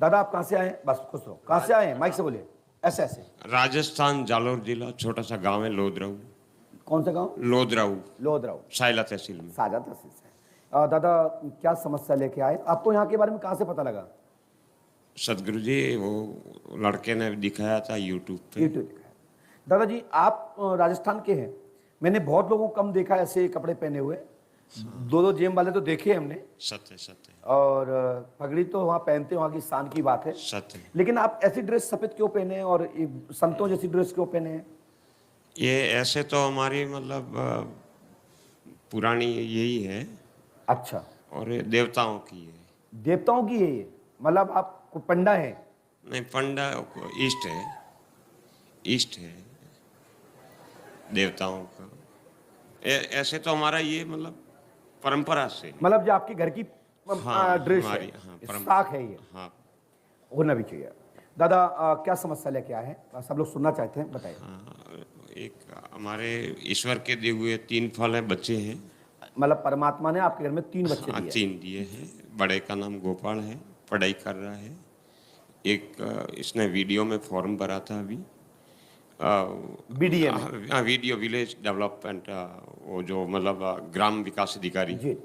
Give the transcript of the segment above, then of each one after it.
दादा आप कहाँ से आए हैं? बस खुश रहो। कहाँ से आए हैं? माइक से बोलिए। ऐसे ऐसे। राजस्थान जालोर जिला छोटा सा गांव है लोधराऊ। कौन सा गांव? लोधराऊ, लोधराऊ, साइला तहसील में। साजा तहसील से। दादा क्या समस्या लेके आए? आपको यहाँ के बारे में कहाँ से पता लगा? सदगुरु जी वो लड़के ने दिखाया था यूट्यूब पे। यूट्यूब दिखाया। दादाजी आप राजस्थान के हैं। मैंने बहुत लोगों को कम देखा ऐसे कपड़े पहने हुए। दो दो जेब वाले तो देखे हमने, सत्य सत्य और पगड़ी तो वहाँ पहनते हैं, वहाँ की शान की बात है। सत्य। लेकिन आप ऐसी ड्रेस सफेद क्यों पहने हैं और ये संतों जैसी ड्रेस क्यों पहने हैं? ये ऐसे तो हमारी मतलब पुरानी यही है। अच्छा, और ये देवताओं की है। देवताओं की है ये? मतलब आप पंडा है? नहीं, पंडा ईस्ट है, ईस्ट है देवताओं का। ऐसे तो हमारा ये मतलब परंपरा से, मतलब जो आपके घर की हाँ, ड्रेस हमारी, है, हाँ, साख है ये, हाँ होना भी चाहिए। दादा क्या समस्या लेके आए हैं? सब लोग सुनना चाहते हैं, बताइए। हाँ। एक हमारे ईश्वर के दिए हुए 3 फल हैं, बच्चे हैं। मतलब परमात्मा ने आपके घर में 3 बच्चे हाँ, दिए? 3 दिए हैं। बड़े का नाम गोपाल है, पढ़ाई कर रहा है। एक इसने वीडियो में फॉर्म भरा था अभी, बीडीए में? वीडियो विलेज डेवलपमेंट, वो जो मतलब ग्राम विकास अधिकारी जी,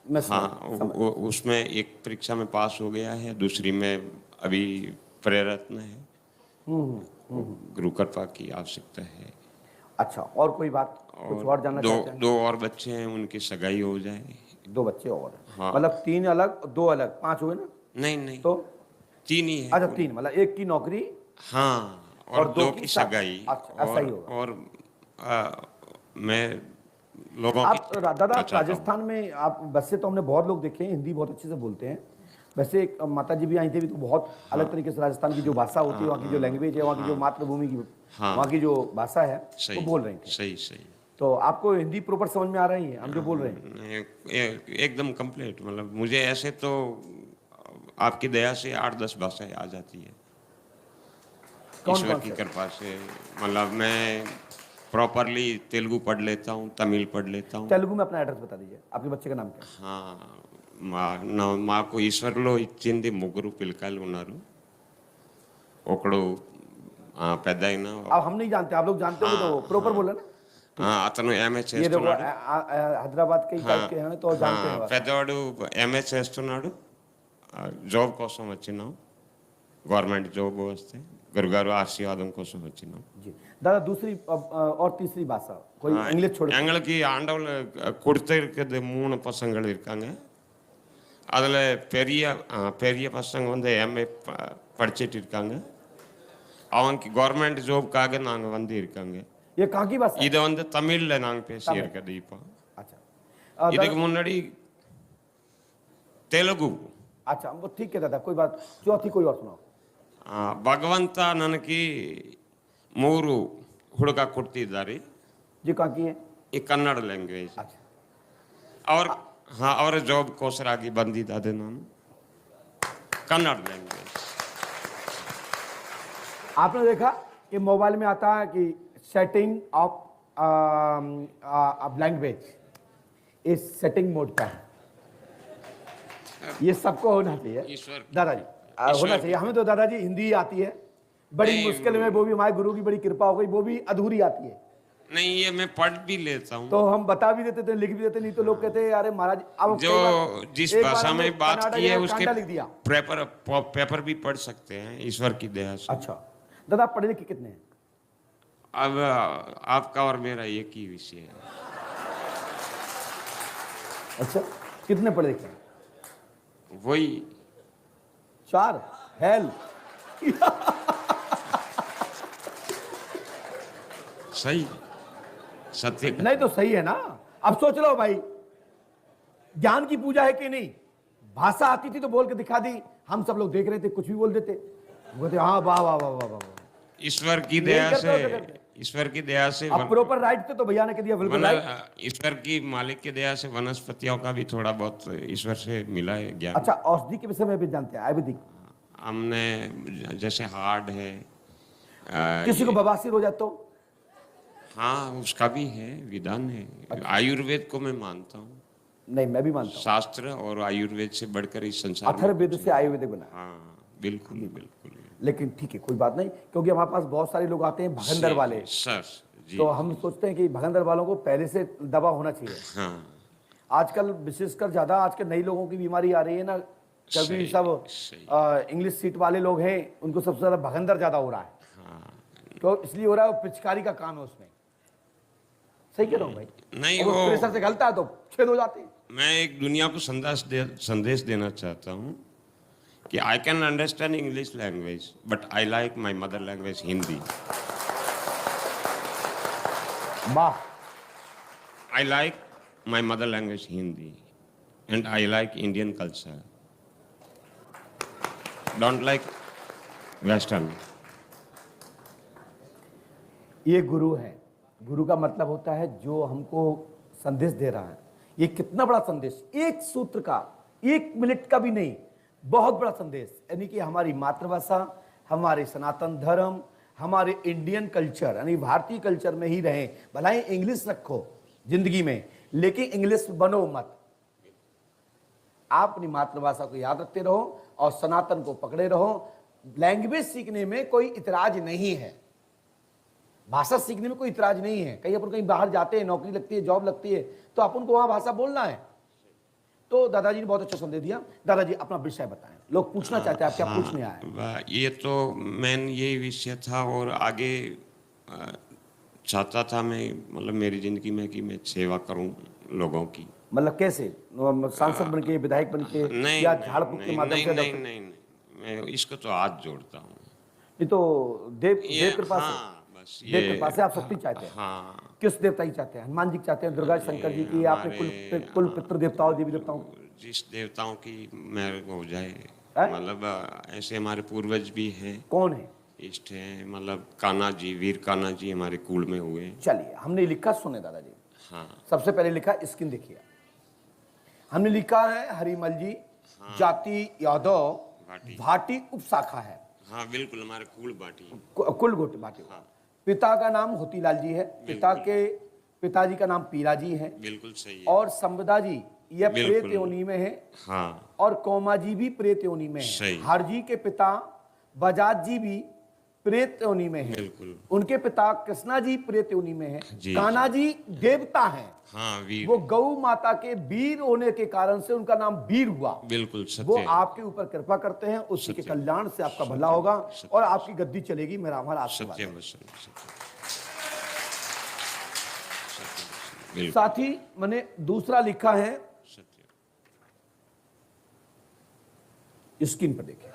मैं हाँ, उसमें एक परीक्षा में पास हो गया है, दूसरी में अभी प्रयत्न है। गुरु कृपा की आवश्यकता है। अच्छा, और कोई बात कुछ और जानना चाहते हैं? 2 और बच्चे हैं, उनकी सगाई हो जाए। 2 बच्चे और? हाँ। मतलब 3 अलग 2 अलग, 5 हुए ना? नहीं नहीं, तो 3 ही है। अच्छा 3, मतलब एक की नौकरी हाँ, और और 2 2 की सगाई। अच्छा, ऐसा ही होगा। और मैं लोगों आप की दादा आप चाहता हूँ। राजस्थान में, आप वैसे तो हमने बहुत लोग देखे हैं, हिंदी बहुत अच्छे से बोलते हैं। वैसे एक माता जी भी आई थी भी, तो बहुत अलग तरीके से राजस्थान की जो भाषा होती है, वहाँ की जो लैंग्वेज है, वहाँ की जो मातृभूमि की, वहाँ की जो भाषा है, वो बोल रही थी। सही सही। तो आपको हिंदी प्रॉपर समझ में आ रही है हम जो बोल रहे हैं? एकदम कंप्लीट। मतलब मुझे ऐसे तो आपकी दया से 8-10 भाषाएं आ जाती है, ईश्वर की कृपा से। मतलब मैं प्रॉपरली तेलुगु पढ़ लेता हूँ, तमिल पढ़ लेता हूँ। तेलुगु में अपना एड्रेस बता दीजिए, आपके बच्चे का नाम क्या है? हाँ, మాకు ఈశ్వర్లో ఇచ్చింది 3 పిల్లకాయలు ఉన్నారు. ఒకడు పెద్ద ఆయన, अब हम नहीं जानते, आप लोग जानते होंगे तो प्रॉपर बोले ना। అతను ఎంఏ ये देखो చేస్తున్నాడు। हैदराबाद के ही टाइप के हैं तो जानते हैं बात। పెద్దవాడు ఎంఏ చేస్తున్నాడు। జాబ్ కోసం వచ్చినాం, గవర్నమెంట్ జాబ్ వస్తే గురుగారు ఆశీర్వాదం కోసం వచ్చినాం। जी दादा, दूसरी और तीसरी भाषा कोई इंग्लिश छोड़ के? எங்களுக்கு ஆண்டவன் கொடுத்து இருக்குது 3 பசங்கள் இருக்காங்க। அதில் பெரிய பெரிய பசங்க வந்து எம்ஏ படிச்சிட்டு இருக்காங்க। அவனுக்கு கவர்மெண்ட் ஜாப்காக நாங்கள் வந்து இருக்காங்க। ये कहाँ की भाषा है? இதை வந்து தமிழில் நாங்கள் பேசி இருக்கிறது இப்போ। अच्छा இதுக்கு முன்னாடி தெலுங்கு। अच्छा वो ठीक है दादा, कोई बात। चौथी कोई और सुनाओ। ಭಗವಂತ ನನಗೆ 3 ಹುಡುಗ ಕೊಡ್ತಿದ್ದಾರೆ। जी कहाँ की है? ಈ ಕನ್ನಡ ಲ್ಯಾಂಗ್ವೇಜ್। अच्छा, और हाँ, और ಜಾಬ್ಗೋಸ್ಕರ ಆಗಿ ಬಂದಿದ್ದೆ ನಾನು, कन्नड़ लैंग्वेज। आपने देखा कि मोबाइल में आता है कि सेटिंग ऑफ लैंग्वेज, इस सेटिंग मोड का है। ये सबको होना चाहिए ईश्वर दादाजी, होना चाहिए। हमें तो दादाजी हिंदी आती है बड़ी मुश्किल में, वो भी हमारे गुरु की बड़ी कृपा हो गई, वो भी अधूरी आती है। नहीं, ये मैं पढ़ भी लेता हूँ। तो हम बता भी देते थे, लिख भी देते, नहीं तो लोग कहते अरे महाराज अब जो जिस भाषा में बात की है उसके लिख दिया। पेपर भी पढ़ सकते हैं ईश्वर की दया से। अच्छा दादा, आप पढ़े लिखे कितने हैं? अब आपका और मेरा एक ही विषय है। अच्छा, कितने पढ़े लिखे हैं? वही 4 हेल सही, सत्य। नहीं तो सही है ना। अब सोच लो भाई, ज्ञान की पूजा है कि नहीं? भाषा आती थी तो बोल के दिखा दी, हम सब लोग देख रहे थे, कुछ भी बोल देते, बोलते हाँ वाह वाह वाह वाह वाह। ईश्वर की दया से, ईश्वर की दया से अब प्रॉपर राइट थे तो भैया ने कह दिया बिल्कुल राइट। ईश्वर की मालिक की दया से वनस्पतियों का भी थोड़ा बहुत ईश्वर से मिला है ज्ञान। अच्छा, औषधि के विषय में भी जानते हैं आयुर्वेदिक? हमने जैसे हार्ड है, किसी को बवासीर हो जाए तो? हाँ, उसका भी है, विधान है। आयुर्वेद को मैं मानता हूँ। नहीं, मैं भी मानता हूँ। शास्त्र और आयुर्वेद से बढ़कर इस संसार में अथर्ववेद से आयुर्वेदिक बना। हाँ, बिल्कुल बिल्कुल। लेकिन ठीक है, कोई बात नहीं, क्योंकि हमारे पास बहुत सारे लोग आते हैं भगंदर वाले, सर जी, तो हम सोचते हैं कि भगंदर वालों को पहले से दबा होना चाहिए। हाँ आजकल विशेषकर ज्यादा आजकल नई लोगों की बीमारी आ रही है ना, क्योंकि सही, सब सही। इंग्लिश सीट वाले लोग हैं, उनको सबसे ज्यादा भगंदर ज्यादा हो रहा है। हाँ तो इसलिए हो रहा है, वो पिचकारी का काम है उसमें। सही कह रहा हूँ भाई? नहीं, और वो वो प्रेशर से गलता है तो छेद हो जाते हैं। मैं एक दुनिया को संदेश देना चाहता हूँ कि I can understand English language but I like my mother language Hindi. वाह, I like my mother language Hindi and I like Indian culture. Don't like Western. ये गुरु है। गुरु का मतलब होता है जो हमको संदेश दे रहा है। ये कितना बड़ा संदेश, एक सूत्र का, 1 मिनट का भी नहीं, बहुत बड़ा संदेश। यानी कि हमारी मातृभाषा, हमारे सनातन धर्म, हमारे इंडियन कल्चर यानी भारतीय कल्चर में ही रहें। भला ही इंग्लिश रखो जिंदगी में, लेकिन इंग्लिश बनो मत। आप अपनी मातृभाषा को याद रखते रहो और सनातन को पकड़े रहो। लैंग्वेज सीखने में कोई इतराज नहीं है, भाषा सीखने में कोई इतराज नहीं है। कहीं अपन कहीं बाहर जाते हैं, नौकरी लगती है, जॉब लगती है, तो अपन को वहां भाषा बोलना है। तो दादाजी ने बहुत अच्छा संदेश दिया। दादाजी अपना विषय बताएं, लोग पूछना चाहते हैं, आप क्या पूछने आए? ये तो मेन यही विषय था और आगे चाहता था मैं, मतलब मेरी जिंदगी में कि मैं सेवा करूं लोगों की। मतलब कैसे, सांसद बन के, विधायक बन के, नहीं, या झाड़ फूक के माध्यम से? नहीं, मैं इसको तो हाथ जोड़ता हूँ। ये तो देव कृपा से, हाँ, बस देव कृपा से आप शक्ति चाहते हैं। हाँ, किस देवता की चाहते हैं? हनुमान जी की चाहते हैं, दुर्गा शंकर जी की, आपने कुल पितृ देवताओं, देवी देवताओं? जिस देवताओं की मेरे को हो जाए, है? मतलब ऐसे हमारे पूर्वज भी हैं। कौन है? इष्ट हैं, मतलब कान्हा जी, वीर कान्हा जी हमारे कुल में हुए। चलिए, हमने लिखा, सुने दादाजी। हाँ, सबसे पहले लिखा, स्क्रीन देखिए। हमने लिखा है हरिमल जी, जाति यादव, भाटी उपशाखा है। हाँ बिल्कुल, हमारे कुल बाटी, कुल गोट भाटी। हाँ, पिता का नाम होतीलाल जी है, पिताजी का नाम पीला जी है, बिल्कुल सही है। और संवदा जी यह बिल्कुल। प्रेत योनि में है, हाँ, और कोमा जी भी प्रेत योनि में है। सही। हर जी के पिता बजाज जी भी प्रेत योनि में है। बिल्कुल। उनके पिता कृष्णा जी प्रेत योनि में है। जी, कान्हा जी देवता हैं। हाँ, वीर, वो गौ माता के वीर होने के कारण से उनका नाम वीर हुआ। बिल्कुल वो सत्य, आपके ऊपर कृपा करते हैं, उसी के कल्याण से आपका भला होगा और आपकी गद्दी चलेगी। मेरा हमारा आशीर्वाद सत्य है। वचन, बिल्कुल साथ ही मैंने दूसरा लिखा है, सत्य, स्क्रीन पर देखिए।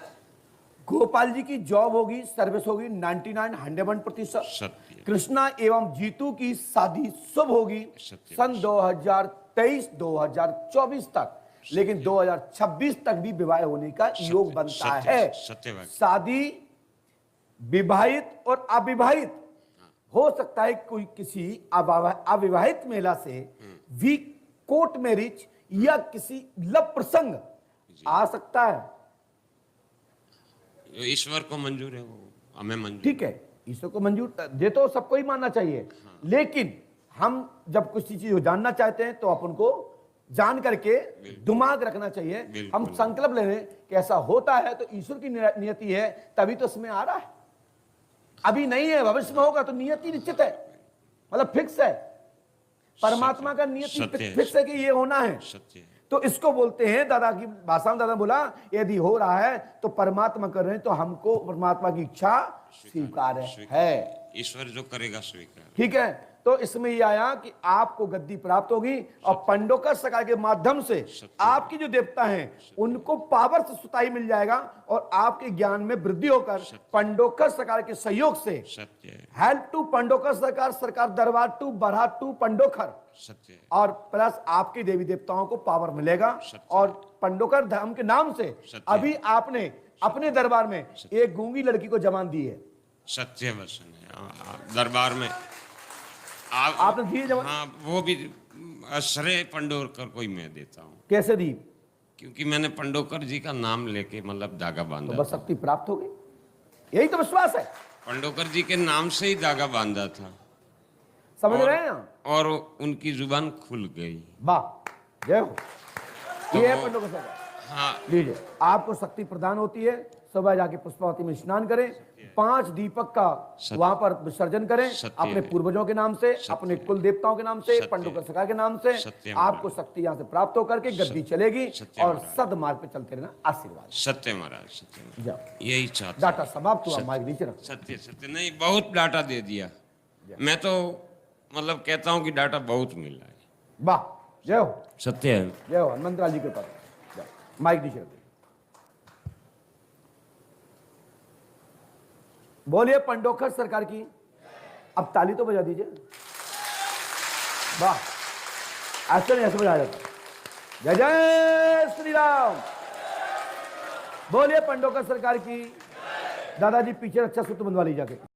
गोपाल जी की जॉब होगी, सर्विस होगी 99 101%। सत्य, कृष्णा एवं जीतू की शादी शुभ होगी सत्य। सन 2023-2024 तक, लेकिन 2026 तक भी विवाह होने का योग बनता है। सत्य, शादी विवाहित और अविवाहित हो सकता है, कोई किसी अविवाहित महिला से भी कोर्ट मैरिज या किसी लव प्रसंग आ सकता है। ईश्वर को मंजूर है, वो हमें मंजूर। ठीक है, ईश्वर को मंजूर दे तो सबको ही मानना चाहिए। हाँ। लेकिन हम जब कुछ चीज को जानना चाहते हैं तो अपन को जान करके दिमाग रखना चाहिए। हम संकल्प ले लें कि ऐसा होता है तो ईश्वर की नियति है, तभी तो इसमें आ रहा है। अभी नहीं है, भविष्य में होगा तो नियति निश्चित है, मतलब फिक्स है। परमात्मा का नियति फिक्स है कि ये होना है। सत्य। तो इसको बोलते हैं, दादा की भाषा में दादा बोला, यदि हो रहा है तो परमात्मा कर रहे हैं, तो हमको परमात्मा की इच्छा स्वीकार है। ईश्वर जो करेगा स्वीकार। ठीक है, तो इसमें यह आया कि आपको गद्दी प्राप्त होगी और पंडोकर सका के माध्यम से आपके जो देवता हैं उनको पावर से सुताई मिल जाएगा और आपके ज्ञान में वृद्धि होकर पंडोकर सरकार के सहयोग से हेल्प टू पंडोकर सरकार दरबार टू बढ़ा टू पंडोकर सत्य, और प्लस आपके देवी देवताओं को पावर मिलेगा। और पंडोकर धर्म के नाम से अभी आपने अपने दरबार में एक गूंगी लड़की को जमान दी है। सत्य वचन है, दरबार में आपने दिए जवान? हाँ, वो भी श्रेय पंडोकर को ही मैं देता हूँ। कैसे दी? क्योंकि मैंने पंडोकर जी का नाम लेके मतलब धागा बांधा, तो बस शक्ति प्राप्त हो गई, यही तो विश्वास है। पंडोकर जी के नाम से ही धागा बांधा था, समझ रहे हैं? और उनकी जुबान खुल गई। वाह, जय हो। ये है पंडोकर सरकार। हाँ, लीजिए, आपको शक्ति प्रदान होती है, सुबह जाके पुष्पावती में स्नान करें, 5 दीपक का वहां पर विसर्जन करें, अपने पूर्वजों के नाम से, अपने कुल देवताओं के नाम से, पंडुका सखा के नाम से। आपको शक्ति यहाँ से प्राप्त होकर के गद्दी चलेगी और सदमार्ग पे चलते रहना। आशीर्वाद। सत्य महाराज, सत्य। जाओ, यही चाहता। डाटा समाप्त हुआ, माइक नीचे रखो। सत्य सत्य। नहीं, बहुत डाटा दे दिया। मैं तो मतलब कहता हूँ कि डाटा बहुत मिला है। वाह, जय हो। सत्य है। जय हो हनुमंतलाल जी के पास। माइक नीचे रखो। बोलिए पंडोखर सरकार की। अब ताली तो बजा दीजिए। वाह, ऐसे नहीं, ऐसे बजाया जाता। जय जय श्री राम। बोलिए पंडोखर सरकार की। दादाजी पीछे रक्षा सूत्र बंधवा लीजिए जाके।